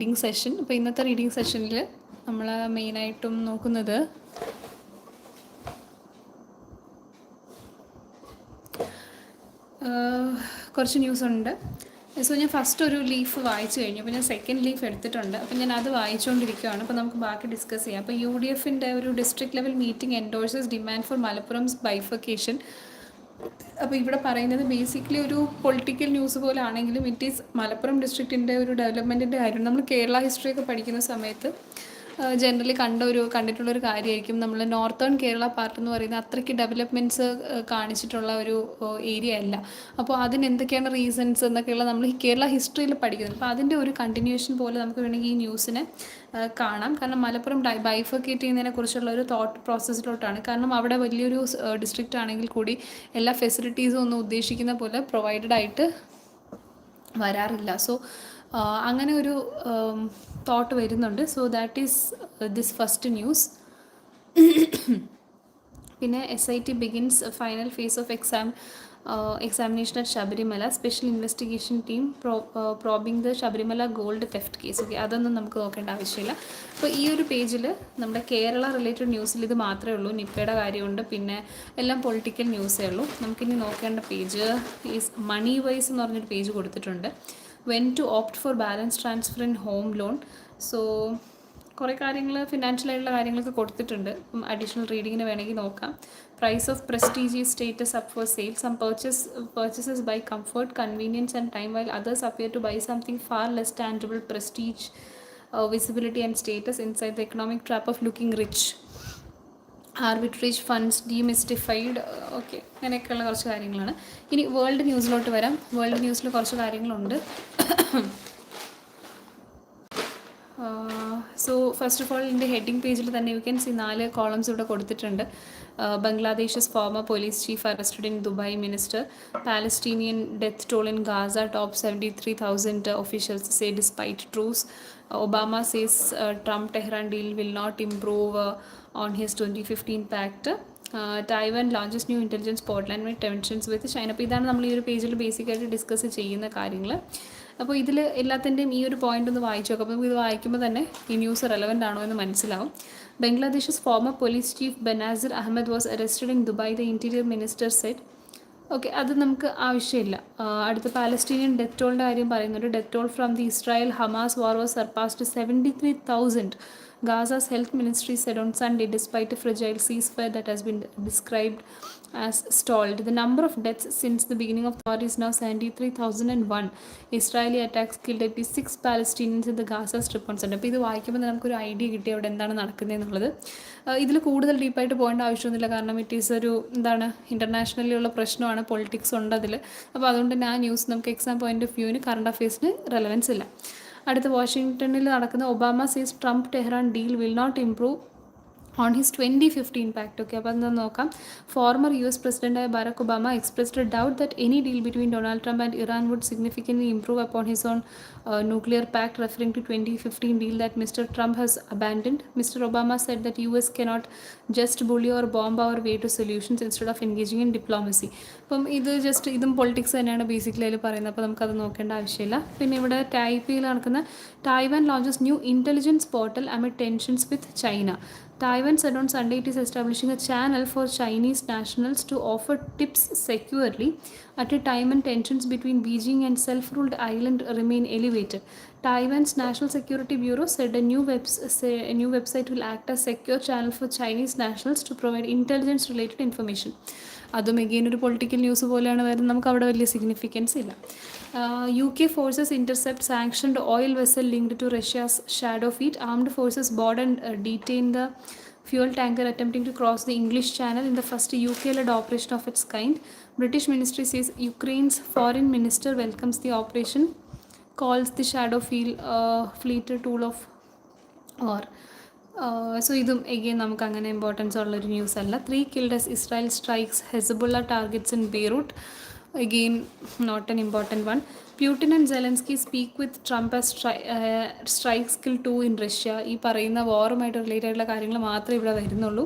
Reading session. അപ്പോൾ ഇന്നത്തെ reading സെഷനിൽ നമ്മൾ മെയിനായിട്ടും നോക്കുന്നത് കുറച്ച് ന്യൂസ് ഉണ്ട്. സോ ഞാൻ ഫസ്റ്റ് ഒരു ലീഫ് വായിച്ചു കഴിഞ്ഞു. അപ്പോൾ ഞാൻ സെക്കൻഡ് ലീഫ് എടുത്തിട്ടുണ്ട്. അപ്പോൾ ഞാൻ അത് വായിച്ചുകൊണ്ടിരിക്കുകയാണ്. അപ്പോൾ നമുക്ക് ബാക്കി ഡിസ്കസ് ചെയ്യാം. അപ്പോൾ UDFൻ്റെ ഒരു district level meeting endorses demand for Malappuram's bifurcation. അപ്പോൾ ഇവിടെ പറയുന്നത് ബേസിക്കലി ഒരു പൊളിറ്റിക്കൽ ന്യൂസ് പോലെ ആണെങ്കിലും ഇറ്റ് ഈസ് മലപ്പുറം ഡിസ്ട്രിക്റ്റിൻ്റെ ഒരു ഡെവലപ്മെൻറ്റിൻ്റെ കാര്യം. നമ്മൾ കേരള ഹിസ്റ്ററിയൊക്കെ പഠിക്കുന്ന സമയത്ത് ജനറലി കണ്ടിട്ടുള്ളൊരു കാര്യമായിരിക്കും. നമ്മൾ നോർത്തേൺ കേരള പാർട്ട് എന്ന് പറയുന്നത് അത്രയ്ക്ക് ഡെവലപ്മെൻറ്റ്സ് കാണിച്ചിട്ടുള്ള ഒരു ഏരിയ അല്ല. അപ്പോൾ അതിന് എന്തൊക്കെയാണ് റീസൺസ് എന്നൊക്കെയുള്ള നമ്മൾ ഈ കേരള ഹിസ്റ്ററിയിൽ പഠിക്കുന്നത്. അപ്പോൾ അതിൻ്റെ ഒരു കണ്ടിന്യൂഷൻ പോലെ നമുക്ക് വേണമെങ്കിൽ ഈ ന്യൂസിനെ കാണാം. കാരണം മലപ്പുറം ബൈഫർക്കേറ്റ് ചെയ്യുന്നതിനെ കുറിച്ചുള്ള ഒരു തോട്ട് പ്രോസസ്സിലോട്ടാണ്. കാരണം അവിടെ വലിയൊരു ഡിസ്ട്രിക്റ്റ് ആണെങ്കിൽ കൂടി എല്ലാ ഫെസിലിറ്റീസും ഒന്നും ഉദ്ദേശിക്കുന്ന പോലെ പ്രൊവൈഡഡ് ആയിട്ട് വരാറില്ല. സോ അങ്ങനെ ഒരു തോട്ട് വരുന്നുണ്ട്. So that is this first news. പിന്നെ SIT begins final phase of examination at Sabarimala. Special investigation team probing the Sabarimala gold theft case. Okay, അതൊന്നും നമുക്ക് നോക്കേണ്ട ആവശ്യമില്ല. അപ്പോൾ ഈ ഒരു പേജിൽ നമ്മുടെ കേരള റിലേറ്റഡ് ന്യൂസിൽ ഇത് മാത്രമേ ഉള്ളൂ. നിപ്പയുടെ കാര്യമുണ്ട്, പിന്നെ എല്ലാം പൊളിറ്റിക്കൽ ന്യൂസേ ഉള്ളൂ. നമുക്കിനി നോക്കേണ്ട പേജ് ഈസ് മണി വൈസ് എന്ന് പറഞ്ഞൊരു പേജ് കൊടുത്തിട്ടുണ്ട്. When to opt for balance transfer in home loan. So കുറേ കാര്യങ്ങൾ ഫിനാൻഷ്യലായിട്ടുള്ള കാര്യങ്ങളൊക്കെ കൊടുത്തിട്ടുണ്ട്. അഡീഷണൽ റീഡിങ്ങിന് വേണമെങ്കിൽ നോക്കാം. Price of prestigious status up for sale. Some purchases by comfort, convenience and time, while others appear to buy something far less tangible, prestige, visibility and status inside the economic trap of looking rich. Arbitrage funds demystified. Okay, അങ്ങനെയൊക്കെയുള്ള കുറച്ച് കാര്യങ്ങളാണ്. ഇനി world ന്യൂസിലോട്ട് വരാം. World ന്യൂസിൽ കുറച്ച് കാര്യങ്ങളുണ്ട്. So first of all ഇതിൻ്റെ heading പേജിൽ തന്നെ യു ക്യാൻ സി 4 കോളംസ് ഇവിടെ കൊടുത്തിട്ടുണ്ട്. Bangladesh's former police chief arrested in Dubai minister. Palestinian death toll in Gaza top 73,000 officials say despite truce. Obama says Trump-Tehran deal will not improve on his 2015 pact. Taiwan launches new intelligence portal and tensions with China. അപ്പോൾ ഇതാണ് നമ്മൾ ഈ ഒരു പേജിൽ ബേസിക്കായിട്ട് discuss ചെയ്യുന്ന കാര്യങ്ങൾ. അപ്പോൾ ഇതിൽ എല്ലാത്തിൻ്റെയും ഈ ഒരു പോയിന്റ് ഒന്ന് വായിച്ചു നോക്കാം. അപ്പോൾ ഇത് വായിക്കുമ്പോൾ തന്നെ ഈ ന്യൂസ് റെലവൻ്റ് ആണോ എന്ന് മനസ്സിലാവും. Bangladesh's former police chief Benazir Ahmed was arrested in Dubai, the interior minister said. Okay, അത് നമുക്ക് ആവശ്യമില്ല. അടുത്ത പാലസ്റ്റീനിയൻ ഡെത്ത് ടോളിൻ്റെ കാര്യം പറയുന്നുണ്ട്. Death toll from the Israel Hamas war was surpassed 73,000. Gaza's health ministry said on Sunday, despite a fragile ceasefire that has been described as stalled. The number of deaths since the beginning of the war is now 73,001. Israeli attacks killed 86 Palestinians in the Gaza Strip on Sunday. അപ്പോൾ ഇത് വായിക്കുമ്പോൾ നമുക്കൊരു idea കിട്ടി അവിടെ എന്താണ് നടക്കുന്നത് എന്നുള്ളത്. ഇതിൽ കൂടുതൽ ഡീപ്പായിട്ട് പോകേണ്ട ആവശ്യമൊന്നുമില്ല. കാരണം ഇറ്റ് ഈസ് ഒരു ഇൻ്റർനാഷണലി ഉള്ള പ്രശ്നമാണ്, പൊളിറ്റിക്സ് ഉണ്ട് അതിൽ. അപ്പോൾ അതുകൊണ്ട് തന്നെ ആ ന്യൂസ് നമുക്ക് എക്സാം പോയിന്റ് ഓഫ് വ്യൂവിന് കറണ്ട് അഫയേഴ്സിന് റെലവൻസ് ഇല്ല. അടുത്ത വാഷിങ്ടണിൽ നടക്കുന്ന Obama sees Trump Tehran deal will not improve on his 2015 pact. Okay, അപ്പോൾ എന്താ നോക്കാം. ഫോർമർ US പ്രസിഡൻ്റായ Barack Obama expressed a doubt that any deal between Donald Trump and Iran would significantly improve upon his on nuclear pact, referring to 2015 deal that Mr. Trump has abandoned. Mr. Obama said that US cannot just bully or bomb our way to solutions instead of engaging in diplomacy. അപ്പം ഇതും politics തന്നെയാണ് basically അതിൽ പറയുന്നത്. അപ്പോൾ നമുക്കത് നോക്കേണ്ട ആവശ്യമില്ല. പിന്നെ ഇവിടെ ടൈപ്പിൽ നടക്കുന്ന Taiwan launches new intelligence portal amid tensions with China. Taiwan said on Sunday it is establishing a channel for Chinese nationals to offer tips securely at a time when tensions between Beijing and self-ruled island remain elevated. Taiwan's National Security Bureau said a new website will act as secure channel for Chinese nationals to provide intelligence-related information. അതും again ഒരു political news പോലെയാണ് വരുന്നത്. നമുക്ക് അവിടെ വലിയ significance ഇല്ല. UK forces intercept sanctioned oil vessel linked to Russia's shadow fleet. Armed forces board and detain the fuel tanker attempting to cross the English Channel in the first UK-led operation of its kind. British ministry says Ukraine's foreign minister welcomes the operation, calls the shadow fleet a tool of war. So ഇതും again നമുക്ക് അങ്ങനെ importance ഉള്ളൊരു news അല്ല. 3 killed as Israel strikes Hezbollah targets in Beirut. Again, not an important one. Putin and Zelensky speak with Trump as strikes kill 2 in Russia. ഈ പറയുന്ന വാറുമായിട്ട് related ആയിട്ടുള്ള കാര്യങ്ങൾ മാത്രമേ ഇവിടെ വരുന്നുള്ളൂ.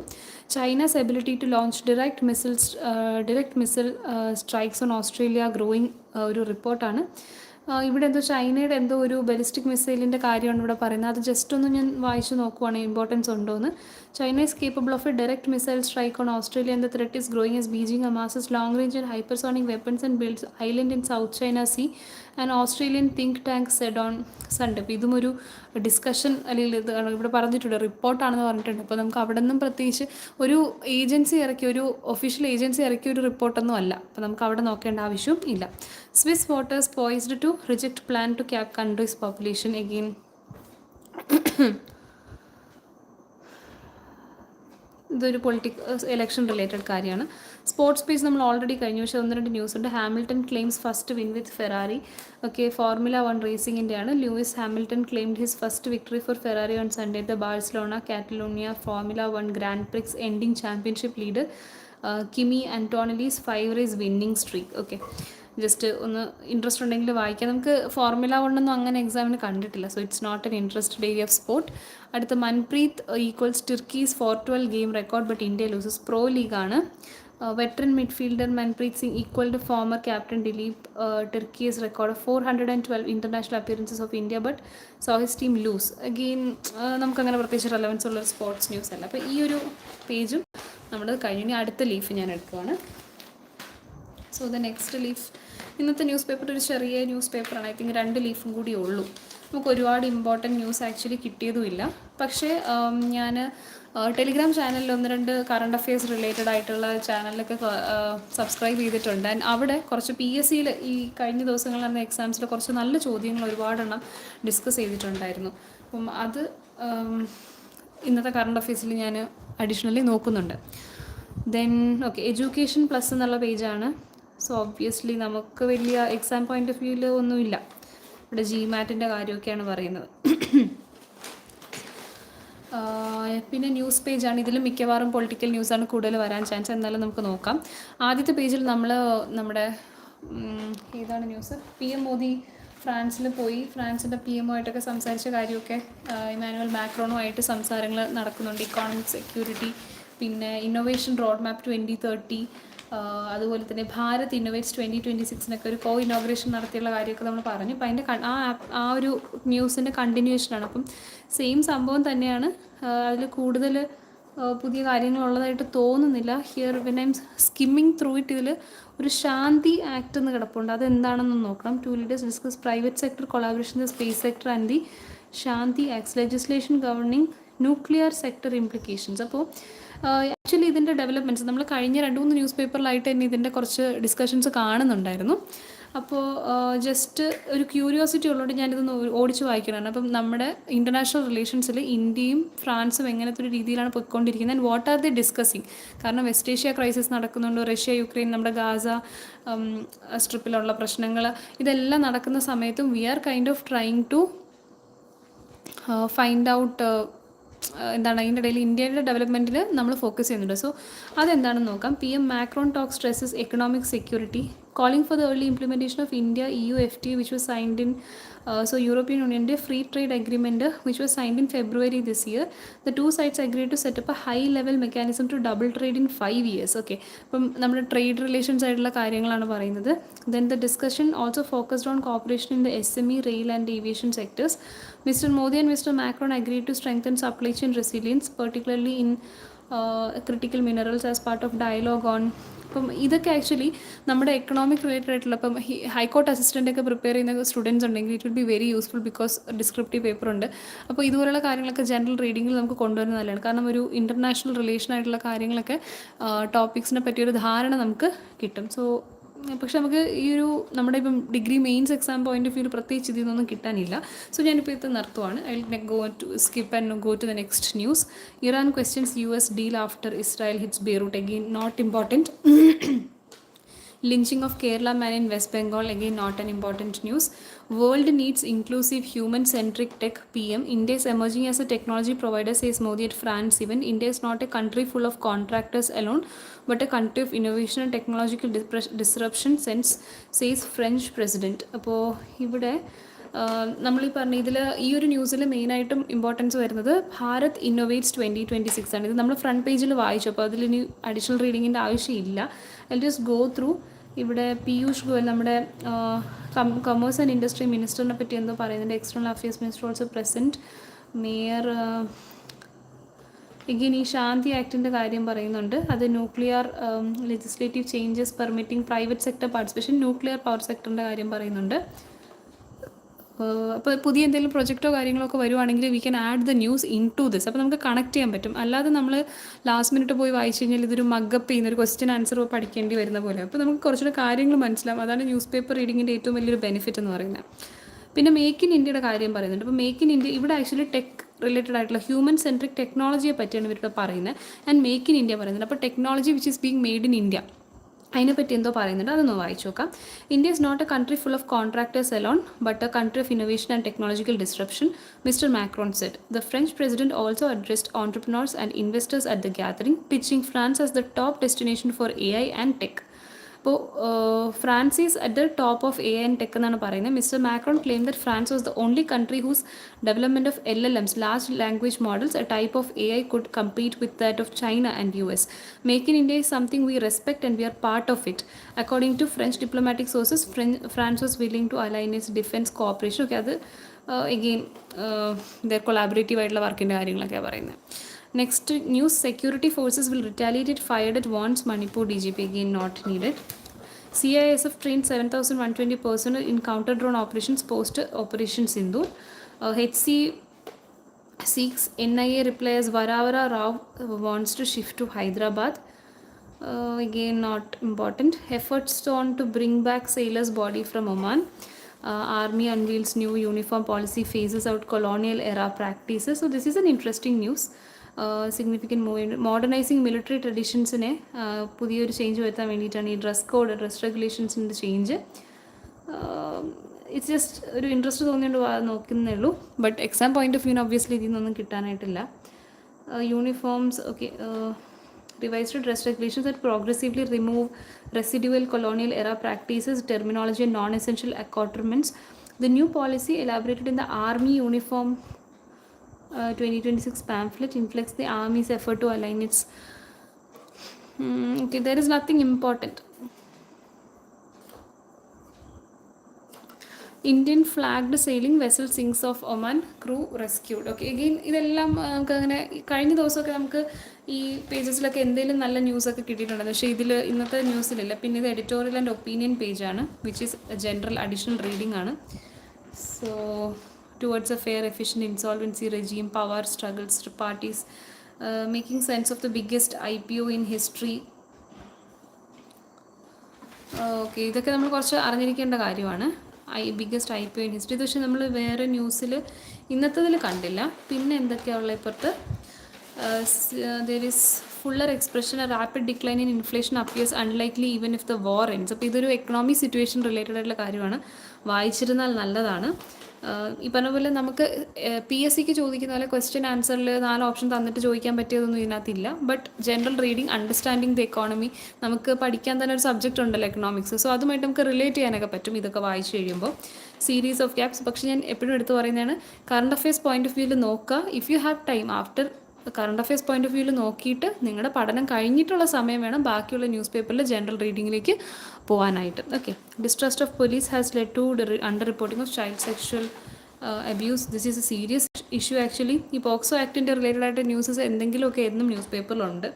China's ability to launch direct missile strikes on Australia growing ഒരു റിപ്പോർട്ടാണ്. ഇവിടെ എന്തോ ചൈനയുടെ എന്തോ ഒരു ബലിസ്റ്റിക് മിസൈലിൻ്റെ കാര്യമാണ് ഇവിടെ പറയുന്നത്. അത് ജസ്റ്റ് ഒന്ന് ഞാൻ വായിച്ച് നോക്കുവാണെങ്കിൽ ഇമ്പോർട്ടൻസ് ഉണ്ടോയെന്ന്. China is capable of a direct missile strike on Australia, and the threat is growing as Beijing amasses long-range and hypersonic weapons and builds island in South China Sea. An Australian think tank said on Sunday. അപ്പോൾ ഇതും ഒരു discussion അല്ലെങ്കിൽ ഇത് ഇവിടെ പറഞ്ഞിട്ടുണ്ട്, റിപ്പോർട്ടാണെന്ന് പറഞ്ഞിട്ടുണ്ട്. അപ്പോൾ നമുക്ക് അവിടെ നിന്നും പ്രത്യേകിച്ച് ഒരു ഏജൻസി ഇറക്കിയ ഒരു ഒഫീഷ്യൽ ഏജൻസി ഇറക്കിയ ഒരു റിപ്പോർട്ടൊന്നും അല്ല. അപ്പോൾ നമുക്ക് അവിടെ നോക്കേണ്ട ആവശ്യവും ഇല്ല. Swiss voters poised to reject plan to cap country's population again. ഇതൊരു ഇലക്ഷൻ റിലേറ്റഡ് കാര്യമാണ്. സ്പോർട്സ് പേജ് നമ്മൾ ഓൾറെഡി കഴിഞ്ഞു, പക്ഷേ 1-2 ന്യൂസ് ഉണ്ട്. Hamilton claims first win with Ferrari. Okay, formula 1 റേസിംഗിൻ്റെയാണ്. Lewis Hamilton claimed his first victory for Ferrari on Sunday the Barcelona Catalonia formula 1 grand prix ending championship leader Kimi Antonelli's 5 race winning streak. Okay, just ഒന്ന് interest ഉണ്ടെങ്കിൽ വായിക്കാം. നമുക്ക് formula 1 ഒന്നും അങ്ങനെ എക്സാമിന് കണ്ടിട്ടില്ല, so it's not an interested area of sport. അടുത്ത Manpreet equals Tirkey's 412 game record but India loses. Pro ലീഗാണ്. Veteran midfielder Manpreet Singh equal to former captain Dilip Tirkey's record 412 international appearances of India but so his team lose. Again നമുക്കങ്ങനെ പ്രത്യേകിച്ച് relevance ഉള്ള sports news അല്ല. അപ്പോൾ ഈ ഒരു പേജും നമ്മുടെ കഴിഞ്ഞു. ഇനി അടുത്ത ലീഫ് ഞാൻ എടുക്കുവാണ്. സോ ദ നെക്സ്റ്റ് ലീഫ്, ഇന്നത്തെ ന്യൂസ് പേപ്പർ ഒരു ചെറിയ ന്യൂസ് പേപ്പറാണ്. ഐ തിങ്ക് 2 ലീഫും കൂടി ഉള്ളൂ. നമുക്ക് ഒരുപാട് ഇമ്പോർട്ടൻറ്റ് ന്യൂസ് ആക്ച്വലി കിട്ടിയതുമില്ല. പക്ഷേ ഞാൻ ടെലിഗ്രാം ചാനലിൽ 1-2 കറണ്ട് അഫെയർസ് റിലേറ്റഡ് ആയിട്ടുള്ള ചാനലിലൊക്കെ സബ്സ്ക്രൈബ് ചെയ്തിട്ടുണ്ട്. ആൻഡ് അവിടെ കുറച്ച് PSCയിൽ ഈ കഴിഞ്ഞ ദിവസങ്ങളിൽ നടന്ന എക്സാംസിൽ കുറച്ച് നല്ല ചോദ്യങ്ങൾ ഒരുപാടെണ്ണം ഡിസ്കസ് ചെയ്തിട്ടുണ്ടായിരുന്നു. അപ്പം അത് ഇന്നത്തെ കറണ്ട് അഫെയർസിൽ ഞാൻ അഡീഷണലി നോക്കുന്നുണ്ട്. ദെൻ ഓക്കെ, എഡ്യൂക്കേഷൻ പ്ലസ് എന്നുള്ള പേജാണ്. സോ ഒബ്വിയസ്ലി നമുക്ക് വലിയ എക്സാം പോയിൻ്റ് ഓഫ് വ്യൂവിൽ ഒന്നുമില്ല. ഇവിടെ GMATൻ്റെ കാര്യമൊക്കെയാണ് പറയുന്നത്. പിന്നെ ന്യൂസ് പേജാണ്. ഇതിൽ മിക്കവാറും പൊളിറ്റിക്കൽ ന്യൂസാണ് കൂടുതൽ വരാൻ ചാൻസ്. എന്നാലും നമുക്ക് നോക്കാം. ആദ്യത്തെ പേജിൽ നമ്മുടെ ഏതാണ് ന്യൂസ്, PM മോദി ഫ്രാൻസിൽ പോയി ഫ്രാൻസിൻ്റെ PM ആയിട്ടൊക്കെ സംസാരിച്ച കാര്യമൊക്കെ ഇമാനുവൽ മാക്രോണുമായിട്ട് സംസാരങ്ങൾ നടക്കുന്നുണ്ട്. ഇക്കോണമിക് സെക്യൂരിറ്റി, പിന്നെ ഇന്നോവേഷൻ റോഡ് മാപ്പ് 2030, അതുപോലെ തന്നെ ഭാരത് ഇന്നോവേറ്റ്സ് 2026 ഒരു ഇനോഗ്രേഷൻ നടത്തിയുള്ള കാര്യമൊക്കെ നമ്മൾ പറഞ്ഞു. അപ്പോൾ അതിൻ്റെ ആ ഒരു ന്യൂസിൻ്റെ കണ്ടിന്യൂഷനാണ്. അപ്പം സെയിം സംഭവം തന്നെയാണ്. അതിൽ കൂടുതൽ പുതിയ കാര്യങ്ങളുള്ളതായിട്ട് തോന്നുന്നില്ല. Here when I am skimming through it, ഇതിൽ ഒരു ശാന്തി ആക്ട് എന്ന് കിടപ്പുണ്ട്. അതെന്താണെന്ന് നോക്കണം. 2 leaders discuss private sector collaboration the space sector and the Shanti act's legislation governing nuclear sector implications. അപ്പോൾ ആക്ച്വലി ഇതിൻ്റെ ഡെവലപ്മെൻറ്റ്സ് നമ്മൾ കഴിഞ്ഞ 2-3 ന്യൂസ് പേപ്പറിലായിട്ട് തന്നെ ഇതിൻ്റെ കുറച്ച് ഡിസ്കഷൻസ് കാണുന്നുണ്ടായിരുന്നു. അപ്പോൾ ജസ്റ്റ് ഒരു ക്യൂരിയോസിറ്റി ഉള്ളതുകൊണ്ട് ഞാനിതൊന്ന് ഓടിച്ച് വായിക്കണം. അപ്പം നമ്മുടെ ഇൻ്റർനാഷണൽ റിലേഷൻസിൽ ഇന്ത്യയും ഫ്രാൻസും എങ്ങനത്തെ ഒരു രീതിയിലാണ് പോയിക്കൊണ്ടിരിക്കുന്നത്, and what are the discussing. കാരണം വെസ്റ്റ് ഏഷ്യ ക്രൈസിസ് നടക്കുന്നുണ്ട്, റഷ്യ യുക്രൈൻ, നമ്മുടെ ഗാസ സ്ട്രിപ്പിലുള്ള പ്രശ്നങ്ങൾ, ഇതെല്ലാം നടക്കുന്ന സമയത്തും we are kind of trying to find out എന്താണ് അതിൻ്റെ ഇടയിൽ ഇന്ത്യയുടെ ഡെവലപ്മെൻറ്റിൽ നമ്മൾ ഫോക്കസ് ചെയ്യുന്നുണ്ട്. സോ അതെന്താണെന്ന് നോക്കാം. PM Macron talk stresses economic security, calling for the early implementation of India-EU FTA which was signed in European Union free trade agreement which was signed in February this year. The two sides agreed to set up a high level mechanism to double trade in 5 years. Okay, അപ്പം നമ്മുടെ trade relations ആയിട്ടുള്ള കാര്യങ്ങളാണ് പറയുന്നത്. Then the discussion also focused on cooperation in the SME, rail and aviation sectors. Mr. Modi and Mr. Macron agreed to strengthen supply chain resilience, particularly in critical minerals as part of dialogue on. അപ്പം ഇതൊക്കെ actually നമ്മുടെ economic related ആയിട്ടുള്ള, ഇപ്പം high court അസിസ്റ്റൻ്റൊക്കെ prepare ചെയ്യുന്ന students ഉണ്ടെങ്കിൽ it will be very useful because descriptive paper ഉണ്ട്. അപ്പോൾ ഇതുപോലുള്ള കാര്യങ്ങളൊക്കെ ജനറൽ റീഡിങ്ങിൽ നമുക്ക് കൊണ്ടുവരുന്നത് നല്ലതാണ്. കാരണം ഒരു ഇൻ്റർനാഷണൽ റിലേഷൻ ആയിട്ടുള്ള കാര്യങ്ങളൊക്കെ ടോപ്പിക്സിനെ പറ്റിയൊരു ധാരണ നമുക്ക് കിട്ടും. സോ പക്ഷെ നമുക്ക് ഈ ഒരു നമ്മുടെ ഇപ്പം degree mains exam point of view പ്രത്യേകിച്ച് ഇതിൽ കിട്ടാനില്ല. സോ ഞാനിപ്പോൾ ഇത് നിർത്തുവാണ്. I will go to skip and go to the next news. Iran questions US deal after Israel hits Beirut, again not important. Lynching of Kerala man in West Bengal, again not an important news. World needs inclusive human-centric tech, PM. India is emerging as a technology provider, says Modi at France event. India is not a country full of contractors alone, but a country of innovation and technological disruption, says French president. അപ്പോൾ ഇവിടെ നമ്മളീ പറഞ്ഞ ഇതിൽ ഈ ഒരു ന്യൂസിൽ മെയിനായിട്ടും importance വരുന്നത് ഭാരത് ഇന്നോവേറ്റ്സ് 2026 ആണ്. ഇത് നമ്മൾ ഫ്രണ്ട് പേജിൽ വായിച്ചു. അപ്പോൾ അതിലിനി അഡീഷണൽ റീഡിങ്ങിൻ്റെ ആവശ്യമില്ല. ഐ ജസ്റ്റ് ഗോ ത്രൂ ഇവിടെ പീയൂഷ് ഗോയൽ നമ്മുടെ കൊമേഴ്സ് ആൻഡ് ഇൻഡസ്ട്രി മിനിസ്റ്ററിനെ പറ്റി എന്തോ പറയുന്നുണ്ട്. External affairs minister also present. Mayor again ഈ ശാന്തി ആക്ടിൻ്റെ കാര്യം പറയുന്നുണ്ട്. അത് nuclear legislative changes permitting private sector participation, nuclear power സെക്ടറിൻ്റെ കാര്യം പറയുന്നുണ്ട്. അപ്പോൾ പുതിയ എന്തെങ്കിലും പ്രൊജക്റ്റോ കാര്യങ്ങളോ ഒക്കെ വരുവാണെങ്കിൽ we can add the news into this. അപ്പോൾ നമുക്ക് കണക്ട് ചെയ്യാൻ പറ്റും. അല്ലാതെ നമ്മൾ ലാസ്റ്റ് മിനിറ്റ് പോയി വായിച്ചു കഴിഞ്ഞാൽ ഇതൊരു മഗ്ഗപ്പ് ചെയ്യുന്ന ഒരു ക്വസ്റ്റ്യൻ ആൻസർ പഠിക്കേണ്ടി വരുന്ന പോലെ. അപ്പോൾ നമുക്ക് കുറച്ചുകൂടെ കാര്യങ്ങൾ മനസ്സിലാവും. അതാണ് ന്യൂസ് പേപ്പർ റീഡിങ്ങിൻ്റെ ഏറ്റവും വലിയൊരു ബെനിഫിറ്റ് എന്ന് പറയുന്നത്. പിന്നെ മേക്ക് ഇൻ ഇന്ത്യയുടെ കാര്യം പറയുന്നുണ്ട്. അപ്പോൾ മേക്ക് ഇൻ ഇന്ത്യ ഇവിടെ ആക്ച്വലി ടെക് റിലേറ്റഡ് ആയിട്ടുള്ള ഹ്യൂമൻ സെൻട്രിക് ടെക്നോളജിയെ പറ്റിയാണ് ഇവരുടെ പറയുന്നത്. ആൻഡ് മേക്ക് ഇൻ ഇന്ത്യ പറയുന്നുണ്ട്. അപ്പോൾ technology which is being made in India അതിനെപ്പറ്റി എന്തോ പറയുന്നുണ്ട്. അതൊന്ന് വായിച്ചു നോക്കാം. India is not a country full of contractors alone but a country of innovation and technological disruption, mister Macron said. The French president also addressed entrepreneurs and investors at the gathering, pitching France as the top destination for AI and tech. അപ്പോൾ France is at the top of AI and tech എന്നാണ് പറയുന്നത്. Mister Macron claim that France was the only country whose development of LLMs, large language models, a type of AI could compete with that of China and US. Make in India is something we respect and we are part of it. According to French diplomatic sources, France was willing to align its defense cooperation. Okay, അത് again their collaborative ആയിട്ടുള്ള വർക്കിൻ്റെ കാര്യങ്ങളൊക്കെയാണ് പറയുന്നത്. Next news, security forces will retaliate it fired at Wan's Manipur DGP, again not needed. CISF trained 7,120 personnel in counter drone operations post Operation Sindoor. HC seeks NIA reply as Varavara Rao wants to shift to Hyderabad. Again not important. Efforts on to bring back sailors' body from Oman. Army unveils new uniform policy, phases out colonial era practices. So this is an interesting news. Significant movement. Modernising military ട്രഡീഷൻസിനെ പുതിയൊരു change വരുത്താൻ വേണ്ടിയിട്ടാണ് ഈ dress റെഗുലേഷൻസിൻ്റെ change. It's just ഒരു interest തോന്നിയുകൊണ്ട് നോക്കുന്നേ ഉള്ളൂ. ബട്ട് എക്സാം പോയിന്റ് ഓഫ് വ്യൂവിന് ഒബ്വിയസ്ലി ഇതിൽ നിന്നൊന്നും കിട്ടാനായിട്ടില്ല. Uniforms okay. Revised dress regulations that progressively remove residual colonial era practices, terminology and non-essential accoutrements. The new policy, elaborated in the Army Uniform 2026 pamphlet, inflects the Army's effort to align its... okay, there is nothing important. Indian flagged sailing vessel sinks off Oman, crew rescued. Okay, again ഇതെല്ലാം നമുക്ക് അങ്ങനെ കഴിഞ്ഞ ദിവസമൊക്കെ നമുക്ക് ഈ പേജസിലൊക്കെ എന്തെങ്കിലും നല്ല ന്യൂസൊക്കെ കിട്ടിയിട്ടുണ്ട്. പക്ഷേ ഇതിൽ ഇന്നത്തെ ന്യൂസിലില്ല. പിന്നെ ഇത് എഡിറ്റോറിയൽ ആൻഡ് ഒപ്പീനിയൻ പേജാണ്, which is general additional reading ആണ്. So towards a fair, efficient insolvency regime, power struggles to parties, making sense of the biggest IPO in history. Okay, ഇതൊക്കെ നമ്മൾ കുറച്ച് അറിഞ്ഞിരിക്കേണ്ട കാര്യമാണ്. Biggest IPO in history. പക്ഷേ നമ്മൾ വേറെ ന്യൂസിൽ ഇന്നത്തതിൽ കണ്ടില്ല. പിന്നെ എന്തൊക്കെയുള്ള ഇപ്പുറത്ത് there is fuller expression, a rapid decline in inflation appears unlikely even if the war ends. അപ്പോൾ ഇതൊരു എക്കണോമിക് സിറ്റുവേഷൻ റിലേറ്റഡ് ആയിട്ടുള്ള കാര്യമാണ്, വായിച്ചിരുന്നാൽ നല്ലതാണ്. ഈ പറഞ്ഞ പോലെ നമുക്ക് PSCക്ക് ചോദിക്കുന്ന പോലെ ക്വസ്റ്റ്യൻ ആൻസറിൽ 4 ഓപ്ഷൻ തന്നിട്ട് ചോദിക്കാൻ പറ്റിയതൊന്നും ഇതിനകത്തില്ല. But general reading, understanding the economy, നമുക്ക് പഠിക്കാൻ തന്നെ ഒരു സബ്ജക്റ്റ് ഉണ്ടല്ലോ എക്കണോമിക്സ്. സോ അതുമായിട്ട് നമുക്ക് റിലേറ്റ് ചെയ്യാനൊക്കെ പറ്റും ഇതൊക്കെ വായിച്ചു കഴിയുമ്പോൾ. Series of gaps. പക്ഷേ ഞാൻ എപ്പോഴും എടുത്ത് പറയുന്നതാണ്, കറണ്ട് അഫയേഴ്സ് പോയിന്റ് ഓഫ് വ്യൂവിൽ നോക്കുക. If you have time after current affairs point of വ്യൂവിൽ നോക്കിയിട്ട് നിങ്ങളുടെ പഠനം കഴിഞ്ഞിട്ടുള്ള സമയം വേണം ബാക്കിയുള്ള ന്യൂസ് പേപ്പറിൽ ജനറൽ റീഡിങ്ങിലേക്ക് പോകാനായിട്ട്. Okay. Distrust of police has led to under reporting of child sexual abuse. This is a serious issue actually. ഈ പോക്സോ ആക്ടിൻ്റെ റിലേറ്റഡ് ആയിട്ട് ന്യൂസസ് എന്തെങ്കിലുമൊക്കെ എന്നും ന്യൂസ് പേപ്പറിലുണ്ട്.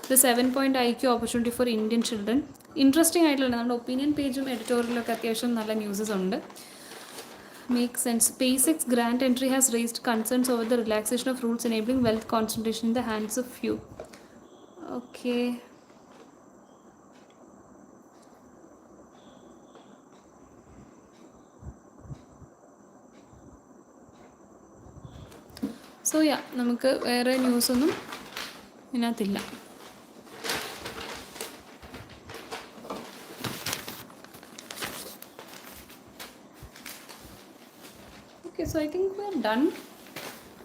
The 7-point IQ opportunity for Indian children. Interesting ആയിട്ടുള്ള നമ്മുടെ ഒപ്പീനിയൻ പേജും എഡിറ്റോറിയലൊക്കെ അത്യാവശ്യം നല്ല ന്യൂസസ് ഉണ്ട്. Makes sense. SpaceX grant entry has raised concerns over the relaxation of rules enabling wealth concentration in the hands of few. Okay. So yeah, നമുക്ക് വേറെ ന്യൂസൊന്നും ഇതിനകത്തില്ല. Okay, so I think we are done.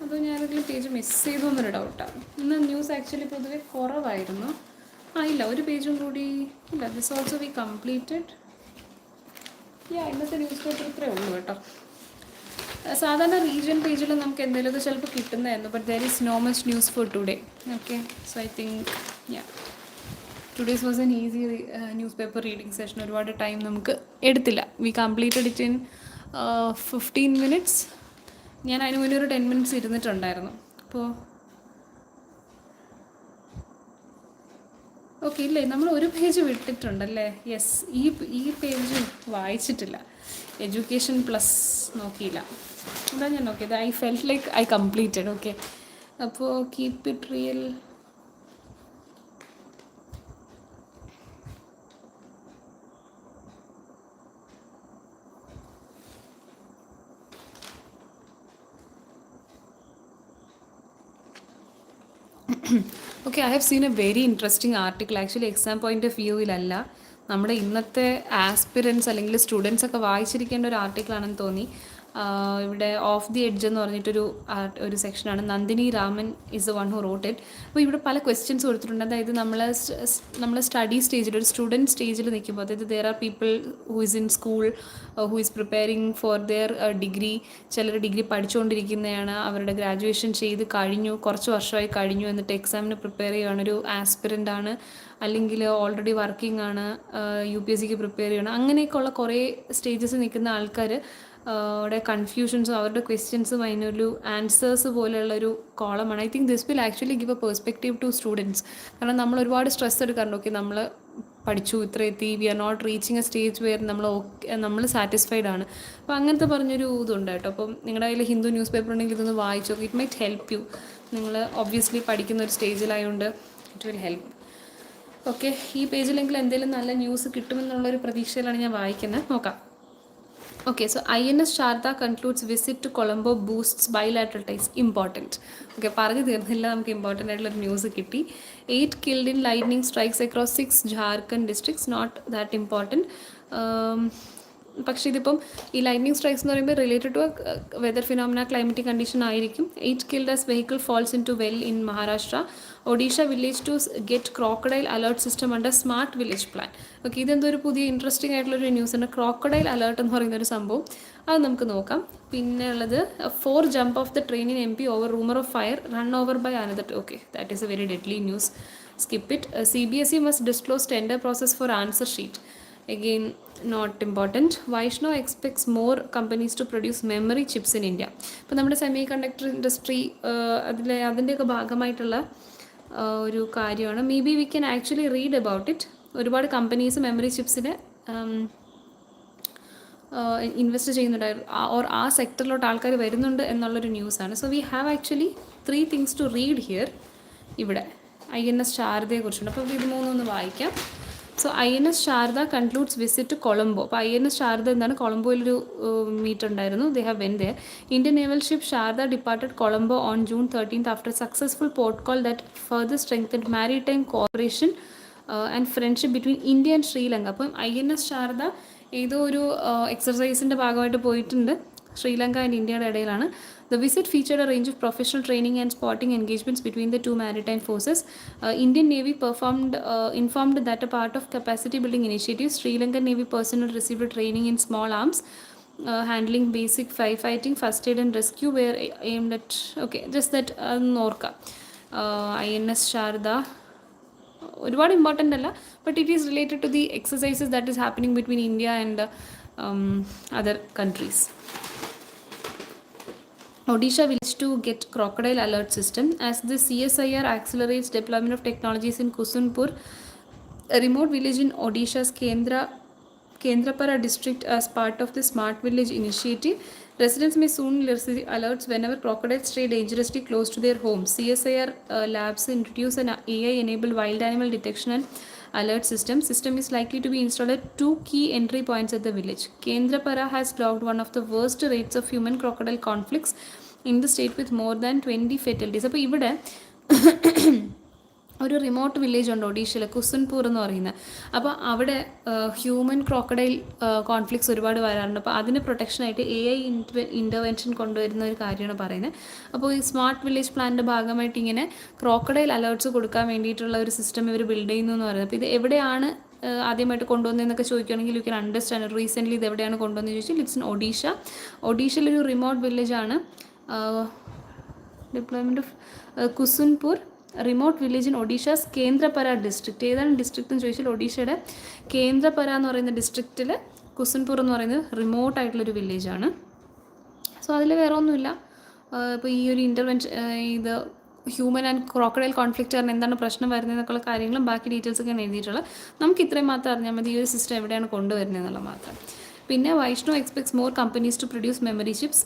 അതോ ഞാനെന്തെങ്കിലും page miss ചെയ്തു എന്നൊരു ഡൗട്ടാണ്. ഇന്ന് news actually പൊതുവെ കുറവായിരുന്നു. ഇല്ല, ഒരു പേജും കൂടി ഇല്ല. This also we completed. ഇന്നത്തെ ന്യൂസ് പേപ്പർ ഇത്രയേ ഉള്ളൂ കേട്ടോ. സാധാരണ റീജിയൻ പേജിൽ നമുക്ക് എന്തെങ്കിലുമൊക്കെ ചിലപ്പോൾ കിട്ടുന്നതായിരുന്നു. But there is no much news for today. Okay, so I think today's was an easy news paper reading session. ഒരുപാട് ടൈം നമുക്ക് എടുത്തില്ല. We completed it in 15 minutes. ഞാൻ അതിന് മുന്നേ ഒരു 10 minutes ഇരുന്നിട്ടുണ്ടായിരുന്നു. അപ്പോൾ ഓക്കെ, ഇല്ലേ, നമ്മൾ ഒരു പേജ് വിട്ടിട്ടുണ്ടല്ലേ? യെസ്, ഈ പേജ് വായിച്ചിട്ടില്ല. എഡ്യൂക്കേഷൻ പ്ലസ് നോക്കിയില്ല. അതാ ഞാൻ നോക്കിയത്. I felt like I completed. Okay, അപ്പോൾ keep it real. Okay, I have seen a very interesting article. Actually exam point of വ്യൂവിലല്ല, നമ്മുടെ ഇന്നത്തെ ആസ്പിറൻസ് അല്ലെങ്കിൽ സ്റ്റുഡൻസ് ഒക്കെ വായിച്ചിരിക്കേണ്ട ഒരു ആർട്ടിക്കിളാണെന്ന് തോന്നി. ഇവിടെ ഓഫ് ദി എഡ്ജ് എന്ന് പറഞ്ഞിട്ടൊരു ഒരു സെക്ഷനാണ്. Nandini Raman is the one who wrote it. അപ്പോൾ ഇവിടെ പല ക്വസ്റ്റ്യൻസ് കൊടുത്തിട്ടുണ്ട്. അതായത് നമ്മൾ സ്റ്റഡി സ്റ്റേജിൽ, ഒരു സ്റ്റുഡൻറ്റ് സ്റ്റേജിൽ നിൽക്കുമ്പോൾ, അതായത് there are people who is in school, who is preparing for their degree. ചിലർ ഡിഗ്രി പഠിച്ചുകൊണ്ടിരിക്കുന്നതാണ്, അവരുടെ ഗ്രാജുവേഷൻ ചെയ്ത് കഴിഞ്ഞു, കുറച്ച് വർഷമായി കഴിഞ്ഞു, എന്നിട്ട് എക്സാമിന് പ്രിപ്പയർ ചെയ്യുകയാണ്, ഒരു ആസ്പിറൻ്റ് ആണ്, അല്ലെങ്കിൽ ഓൾറെഡി വർക്കിംഗ് ആണ്, UPSCക്ക് പ്രിപ്പയർ ചെയ്യണം. അങ്ങനെയൊക്കെയുള്ള കുറേ സ്റ്റേജസ് നിൽക്കുന്ന ആൾക്കാർ അവിടെ കൺഫ്യൂഷൻസും അവരുടെ ക്വസ്റ്റ്യൻസും അതിനൊരു ആൻസേഴ്സ് പോലെയുള്ളൊരു കോളമാണ്. I think this will actually give a perspective to students. കാരണം നമ്മൾ ഒരുപാട് സ്ട്രെസ് എടുക്കാറുണ്ട്. ഓക്കെ, നമ്മൾ പഠിച്ചു, ഇത്ര എത്തി, we are not reaching a stage where നമ്മൾ സാറ്റിസ്ഫൈഡ് ആണ്. അപ്പോൾ അങ്ങനത്തെ പറഞ്ഞൊരു ഇതുണ്ട് കേട്ടോ. അപ്പം നിങ്ങളുടെ കയ്യിൽ ഹിന്ദു ന്യൂസ് പേപ്പർ ഉണ്ടെങ്കിൽ ഇതൊന്ന് വായിച്ചോ. It might help you. നിങ്ങൾ ഒബ്വിയസ്ലി പഠിക്കുന്ന ഒരു സ്റ്റേജിലായതുകൊണ്ട് ഇറ്റ് വിൽ ഹെൽപ്പ്. ഓക്കെ, ഈ പേജിലെങ്കിലും എന്തെങ്കിലും നല്ല ന്യൂസ് കിട്ടുമെന്നുള്ളൊരു പ്രതീക്ഷയിലാണ് ഞാൻ വായിക്കുന്നത്. നോക്കാം. Okay, so INS Sharda concludes visit to Colombo boosts bilateral ties. Important. Okay, പറഞ്ഞു തീർന്നില്ല, നമുക്ക് ഇമ്പോർട്ടൻ്റ് ആയിട്ടുള്ളൊരു ന്യൂസ് കിട്ടി. 8 killed in lightning strikes across 6 Jharkhand districts. Not that important. പക്ഷേ ഇതിപ്പം ഈ ലൈറ്റ്നിങ് സ്ട്രൈക്സ് എന്ന് പറയുമ്പോൾ related to weather phenomena, climatic condition ആയിരിക്കും. 8 killed as vehicle falls into well in Maharashtra. Odisha village to get crocodile alert system under smart village plan. Okay, ഇതെന്തോ ഒരു പുതിയ interesting ആയിട്ടുള്ളൊരു ന്യൂസ് ഉണ്ട്. ക്രോക്കഡൈൽ അലേർട്ട് എന്ന് പറയുന്ന ഒരു സംഭവം, അത് നമുക്ക് നോക്കാം. പിന്നെ ഉള്ളത് 4 jump off the train in MP over rumour of fire, run over by another. Okay, that is a very deadly news. Skip it. CBSE must disclose tender process for answer sheet. Again, not important. Vaishnav expects more companies to produce memory chips in India. ഇപ്പോൾ നമ്മുടെ semi conductor industry അതിൻ്റെയൊക്കെ ഭാഗമായിട്ടുള്ള ഒരു കാര്യമാണ്. Maybe we can actually read about it. ഒരുപാട് companies memory ചിപ്സിന് invest ചെയ്യുന്നുണ്ടായിരുന്നു, or ആ സെക്ടറിലോട്ട് ആൾക്കാർ വരുന്നുണ്ട് എന്നുള്ളൊരു ന്യൂസാണ്. So we have actually 3 things to read here. ഇവിടെ INS ശാരദയെ കുറിച്ചുണ്ട്. അപ്പോൾ ഇത് മൂന്നൊന്ന് വായിക്കാം. So INS Sharada concludes visit to Colombo. അപ്പോൾ INS ശാരദ എന്താണ്, കൊളംബോയിലൊരു മീറ്റ് ഉണ്ടായിരുന്നു. They have went there. Indian naval ship Sharada departed Colombo on June 13th after successful port call that further strengthened maritime corporation and friendship between India and Sri Lanka. അപ്പം INS Sharada ഏതോ ഒരു എക്സർസൈസിൻ്റെ ഭാഗമായിട്ട് പോയിട്ടുണ്ട്. Sri Lanka and ഇന്ത്യയുടെ ഇടയിലാണ്. The visit featured a range of professional training and sporting engagements between the two maritime forces. Indian Navy informed that a part of capacity building initiatives, Sri Lankan Navy personnel received training in small arms, handling basic firefighting, first aid and rescue were aimed at. Okay, just that Norka. INS Sharda ഒരുപാട് important അല്ല, but it is related to the exercises that is happening between India and other countries. Odisha village to get crocodile alert system. As the CSIR accelerates deployment of technologies in Kusunpur, a remote village in Odisha's Kendrapara district, as part of the Smart Village initiative, residents may soon receive alerts whenever crocodiles stray dangerously close to their homes. CSIR labs introduce an AI-enabled wild animal detection and alert system. System is likely to be installed at 2 key entry points at the village. Kendrapara has logged one of the worst rates of human crocodile conflicts in the state with more than 20 fatalities. അപ്പോൾ ഇവിടെ ഒരു remote village ഉണ്ട് ഒഡീഷയിൽ, കുസുൻപൂർ എന്ന് പറയുന്നത്. അപ്പോൾ അവിടെ human crocodile conflicts ഒരുപാട് വരാറുണ്ട്. അപ്പോൾ അതിന് പ്രൊട്ടക്ഷനായിട്ട് AI ഇൻ്റർവെൻഷൻ കൊണ്ടുവരുന്ന ഒരു കാര്യമാണ് പറയുന്നത്. അപ്പോൾ ഈ സ്മാർട്ട് വില്ലേജ് പ്ലാനിൻ്റെ ഭാഗമായിട്ട് ഇങ്ങനെ ക്രോക്കഡൈൽ അലേർട്ട്സ് കൊടുക്കാൻ വേണ്ടിയിട്ടുള്ള ഒരു സിസ്റ്റം ഇവർ ബിൽഡ് ചെയ്യുന്നു എന്ന് പറയുന്നത്. അപ്പോൾ ഇത് എവിടെയാണ് ആദ്യമായിട്ട് കൊണ്ടുവന്നതെന്നൊക്കെ ചോദിക്കുകയാണെങ്കിൽ യു ക്യാൻ അണ്ടർസ്റ്റാൻഡ്. റീസെൻ്റ്ലി ഇത് എവിടെയാണ് കൊണ്ടുവന്നത് ചോദിച്ചാൽ ഇറ്റ്സ് ഇൻ ഒഡീഷ. ഒഡീഷയിലൊരു റിമോട്ട് വില്ലേജാണ്. Deployment of Kusunpur remote village in Odisha's Kendrapara district. ഏതാണ് ഡിസ്ട്രിക്റ്റ് എന്ന് ചോദിച്ചാൽ ഒഡീഷയുടെ കേന്ദ്രപര എന്ന് പറയുന്ന ഡിസ്ട്രിക്റ്റിൽ കുസുൻപൂർ എന്ന് പറയുന്നത് റിമോട്ടായിട്ടുള്ളൊരു വില്ലേജാണ്. സോ അതിൽ വേറെ ഒന്നുമില്ല. ഇപ്പോൾ ഈ ഒരു ഇൻ്റർവെൻഷൻ ഇത് ഹ്യൂമൻ ആൻഡ് ക്രോക്കഡൈൽ കോൺഫ്ലിക്റ്റ് കാരണം എന്താണ് പ്രശ്നം വരുന്നതെന്നൊക്കെയുള്ള കാര്യങ്ങളും ബാക്കി ഡീറ്റെയിൽസൊക്കെയാണ് എഴുതിയിട്ടുള്ളത്. നമുക്ക് ഇത്രയും മാത്രം അറിഞ്ഞാൽ മതി ഈ ഒരു സിസ്റ്റം എവിടെയാണ് കൊണ്ടുവരുന്നത് എന്നുള്ളത് മാത്രം. പിന്നെ Vaishnaw expects more companies to produce memory chips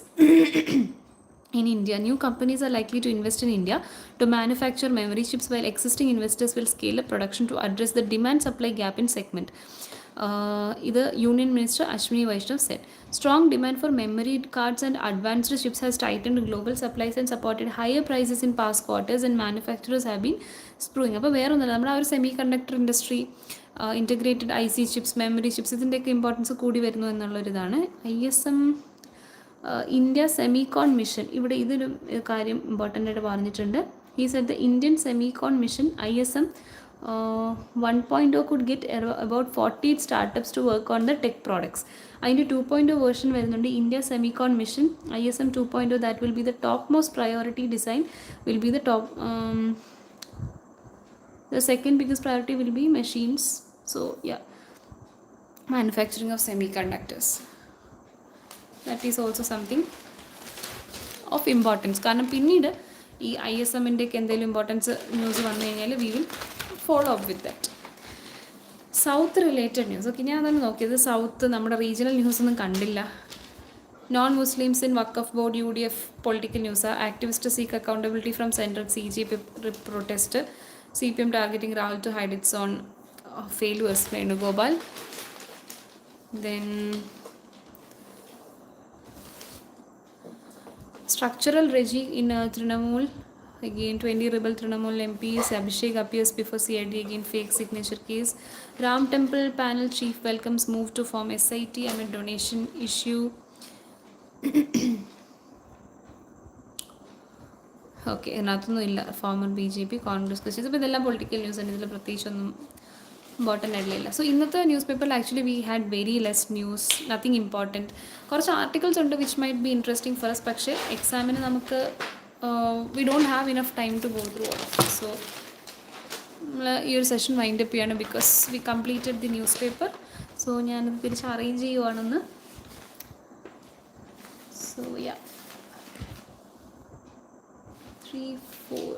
in India. New companies are likely to invest in India to manufacture memory chips, while existing investors will scale up production to address the demand-supply gap in segment. The Union Minister Ashwini Vaishnav said. Strong demand for memory cards and advanced chips has tightened global supplies and supported higher prices in past quarters, and manufacturers have been spruing. അപ്പോൾ വേറെ ഒന്നുമില്ല, നമ്മുടെ ആ ഒരു semi conductor industry, integrated IC chips, memory chips, ഇതിൻ്റെയൊക്കെ importance കൂടി വരുന്നു എന്നുള്ളൊരിതാണ്. ISM India Semicon mission, ഇവിടെ ഇതൊരു കാര്യം ഇമ്പോർട്ടൻ്റ് ആയിട്ട് പറഞ്ഞിട്ടുണ്ട്. ഈ set the Indian Semicon mission ISM 1.0 could get about 48 startups to work on the tech products. അതിൻ്റെ 2.0 വേർഷൻ വരുന്നുണ്ട്. India Semicon mission ISM 2.0, that will be the top most priority design will be the top the second biggest priority will be machines. So yeah, manufacturing of semiconductors, that is also something of importance. കാരണം പിന്നീട് ഈ ISMൻ്റെയൊക്കെ എന്തെങ്കിലും importance news വന്നു കഴിഞ്ഞാൽ we will follow up with that. South related news. Okay, ഞാൻ അതാണ് നോക്കിയത്. South നമ്മുടെ റീജിയണൽ ന്യൂസ് ഒന്നും കണ്ടില്ല. Non Muslims in Waqf board UDF political news. Activist seek accountability from central CGP protest. CPM targeting Rahul to hide its own failures. Venugopal. Then structural regime in Trinamool. Again 20 rebel Trinamool MPs. Abhishek appears before CID again, fake signature case. Ram Temple panel chief welcomes move to form SIT amid donation issue. Okay, ഇതിനകത്തൊന്നും ഇല്ല. Former BJP Congress questions. അപ്പോൾ ഇതെല്ലാം political news ആണ്. ഇതിൽ പ്രത്യേകിച്ചൊന്നും important ആയിട്ടില്ല. So ഇന്നത്തെ news പേപ്പറിൽ actually we had very less news, nothing important. കുറച്ച് ആർട്ടിക്കിൾസ് ഉണ്ട് which might be interesting for us, പക്ഷേ എക്സാമിന് നമുക്ക് we don't have enough time to go through all. So നമ്മൾ ഈ ഒരു സെഷൻ വൈൻഡ് അപ്പ് ചെയ്യാണ്, because we completed the news paper. So ഞാനത് തിരിച്ച് അറേഞ്ച് ചെയ്യുവാണെന്ന്. So yeah 3, 4.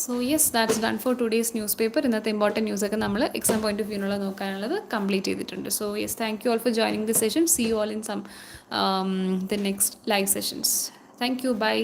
So yes, that's done for today's news paper. ഇന്നത്തെ important ന്യൂസൊക്കെ നമ്മൾ എക്സാം പോയിന്റ് ഓഫ് വ്യൂനുള്ള നോക്കാനുള്ളത് കംപ്ലീറ്റ് ചെയ്തിട്ടുണ്ട്. So yes, thank you all for joining this session. See you all in some the next live sessions. Thank you, by.